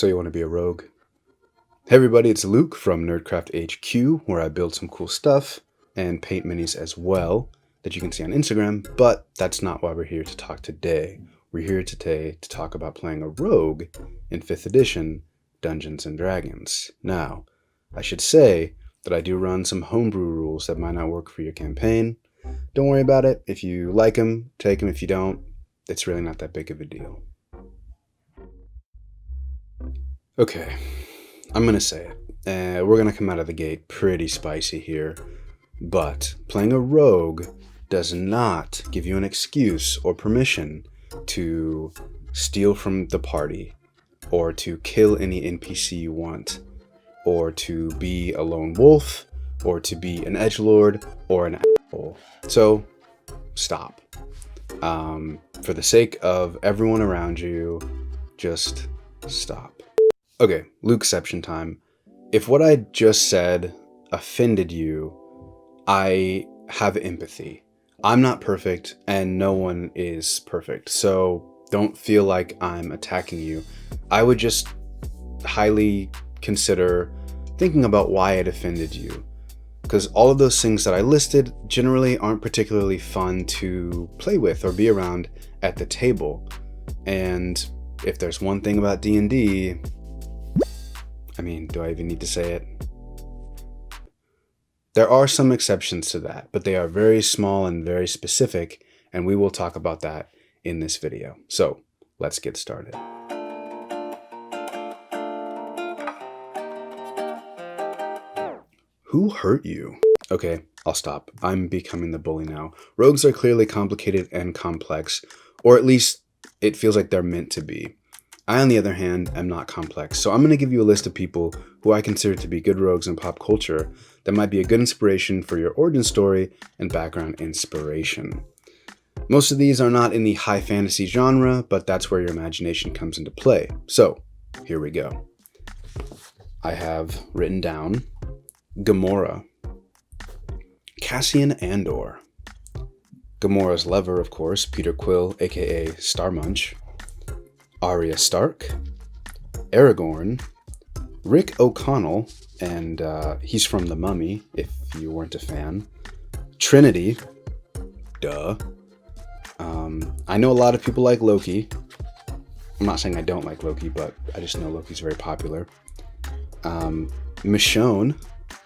So you want to be a rogue? Hey everybody, it's Luke from Nerdcraft HQ, where I build some cool stuff and paint minis as well that you can see on Instagram, but that's not why we're here to talk today. We're here today to talk about playing a rogue in 5th edition Dungeons & Dragons. Now, I should say that I do run some homebrew rules that might not work for your campaign. Don't worry about it. If you like them, take them. If you don't, it's really not that big of a deal. Okay, I'm going to say it. We're going to come out of the gate pretty spicy here, but playing a rogue does not give you an excuse or permission to steal from the party, or to kill any NPC you want, or to be a lone wolf, or to be an edgelord, or an asshole. So, stop. For the sake of everyone around you, just stop. Okay, Lukeception time. If what I just said offended you, I have empathy. I'm not perfect, and no one is perfect, so don't feel like I'm attacking you. I would just highly consider thinking about why it offended you, because all of those things that I listed generally aren't particularly fun to play with or be around at the table. And if there's one thing about D&D, I mean, do I even need to say it? There are some exceptions to that, but they are very small and very specific, and we will talk about that in this video. So, let's get started. Who hurt you? Okay, I'll stop. I'm becoming the bully now. Rogues are clearly complicated and complex, or at least it feels like they're meant to be. I, on the other hand, am not complex, so I'm going to give you a list of people who I consider to be good rogues in pop culture that might be a good inspiration for your origin story and background inspiration. Most of these are not in the high fantasy genre, but that's where your imagination comes into play. So, here we go. I have written down Gamora, Cassian Andor, Gamora's lover, of course, Peter Quill, aka Starmuncch, Arya Stark, Aragorn, Rick O'Connell, and he's from The Mummy, if you weren't a fan, Trinity, duh. I know a lot of people like Loki. I'm not saying I don't like Loki, but I just know Loki's very popular. Michonne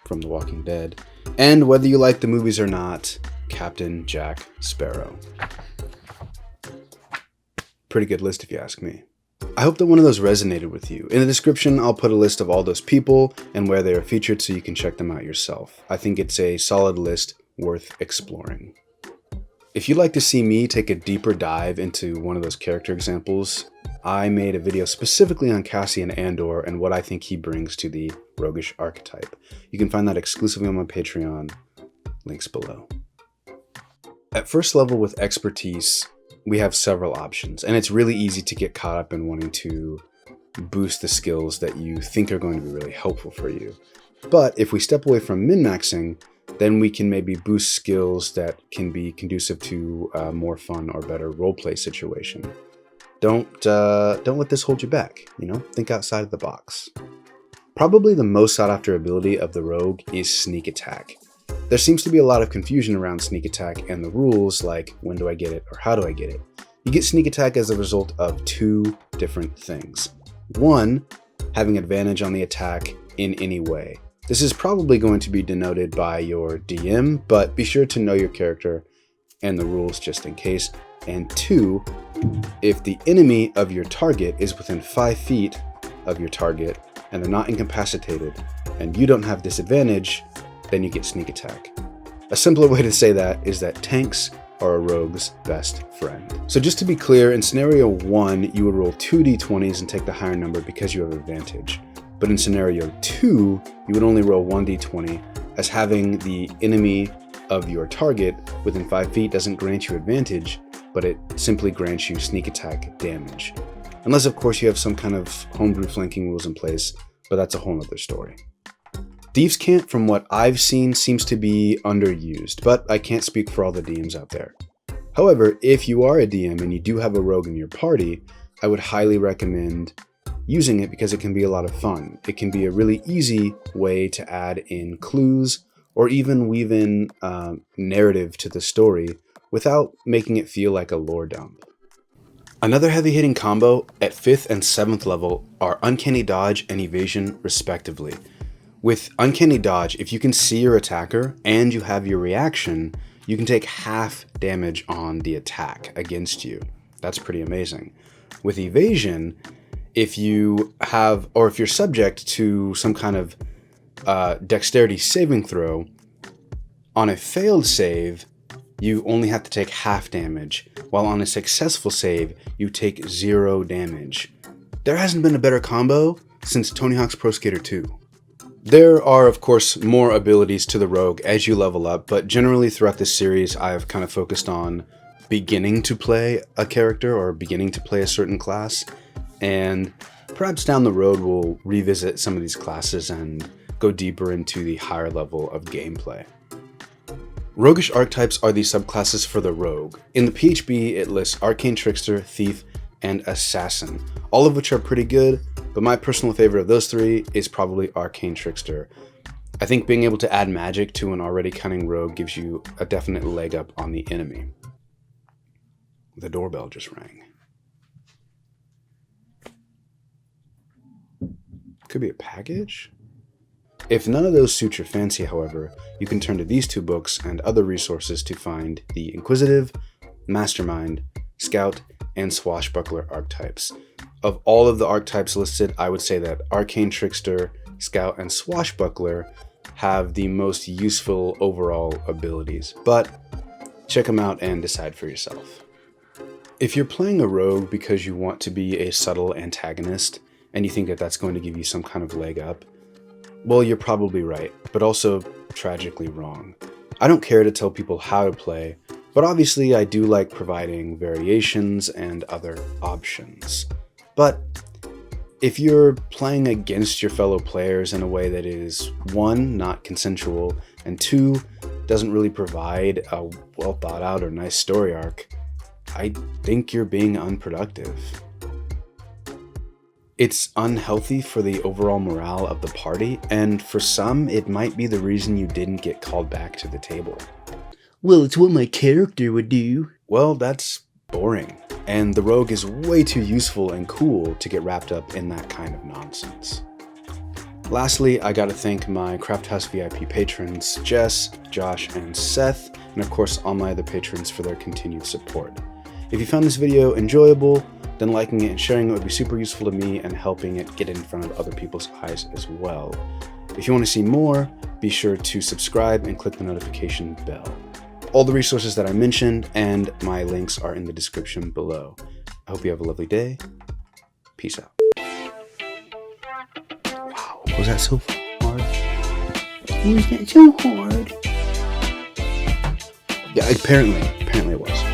from The Walking Dead, and whether you like the movies or not, Captain Jack Sparrow. Pretty good list if you ask me. I hope that one of those resonated with you. In the description, I'll put a list of all those people and where they are featured so you can check them out yourself. I think it's a solid list worth exploring. If you'd like to see me take a deeper dive into one of those character examples, I made a video specifically on Cassian Andor and what I think he brings to the roguish archetype. You can find that exclusively on my Patreon, links below. At first level with expertise, we have several options, and it's really easy to get caught up in wanting to boost the skills that you think are going to be really helpful for you. But if we step away from min-maxing, then we can maybe boost skills that can be conducive to a more fun or better roleplay situation. Don't let this hold you back, think outside of the box. Probably the most sought after ability of the rogue is sneak attack. There seems to be a lot of confusion around sneak attack and the rules, like when do I get it or how do I get it. You get sneak attack as a result of two different things. One, having advantage on the attack in any way. This is probably going to be denoted by your DM, but be sure to know your character and the rules just in case. And two, if the enemy of your target is within 5 feet of your target and they're not incapacitated and you don't have disadvantage, then you get sneak attack. A simpler way to say that is that tanks are a rogue's best friend. So just to be clear, in scenario 1, you would roll 2 d20s and take the higher number because you have advantage. But in scenario 2, you would only roll 1 d20, as having the enemy of your target within 5 feet doesn't grant you advantage, but it simply grants you sneak attack damage. Unless, of course, you have some kind of homebrew flanking rules in place, but that's a whole other story. Thieves' Cant, from what I've seen, seems to be underused, but I can't speak for all the DMs out there. However, if you are a DM and you do have a rogue in your party, I would highly recommend using it because it can be a lot of fun. It can be a really easy way to add in clues or even weave in narrative to the story without making it feel like a lore dump. Another heavy-hitting combo at 5th and 7th level are Uncanny Dodge and Evasion respectively. With Uncanny Dodge, if you can see your attacker and you have your reaction, you can take half damage on the attack against you. That's pretty amazing. With Evasion, if you have, or if you're subject to some kind of dexterity saving throw, on a failed save, you only have to take half damage, while on a successful save, you take 0 damage. There hasn't been a better combo since Tony Hawk's Pro Skater 2. There are, of course, more abilities to the rogue as you level up, but generally throughout this series, I've kind of focused on beginning to play a character or beginning to play a certain class, and perhaps down the road we'll revisit some of these classes and go deeper into the higher level of gameplay. Roguish archetypes are the subclasses for the rogue. In the PHB, it lists Arcane, Trickster, Thief, and Assassin, all of which are pretty good, but my personal favorite of those 3 is probably Arcane Trickster. I think being able to add magic to an already cunning rogue gives you a definite leg up on the enemy. The doorbell just rang. Could be a package? If none of those suit your fancy, however, you can turn to these 2 books and other resources to find the Inquisitive, Mastermind, Scout, and Swashbuckler archetypes. Of all of the archetypes listed, I would say that Arcane Trickster, Scout, and Swashbuckler have the most useful overall abilities, but check them out and decide for yourself. If you're playing a rogue because you want to be a subtle antagonist, and you think that that's going to give you some kind of leg up, well, you're probably right, but also tragically wrong. I don't care to tell people how to play, but obviously I do like providing variations and other options. But if you're playing against your fellow players in a way that is 1, not consensual, and 2, doesn't really provide a well thought out or nice story arc, I think you're being unproductive. It's unhealthy for the overall morale of the party, and for some, it might be the reason you didn't get called back to the table. Well, it's what my character would do. Well, that's boring, and the rogue is way too useful and cool to get wrapped up in that kind of nonsense. Lastly, I gotta thank my Craft House VIP patrons, Jess, Josh, and Seth, and of course all my other patrons for their continued support. If you found this video enjoyable, then liking it and sharing it would be super useful to me and helping it get in front of other people's eyes as well. If you want to see more, be sure to subscribe and click the notification bell. All the resources that I mentioned and my links are in the description below. I hope you have a lovely day. Peace out. Wow, was that so hard? Was that so hard? Yeah, apparently it was.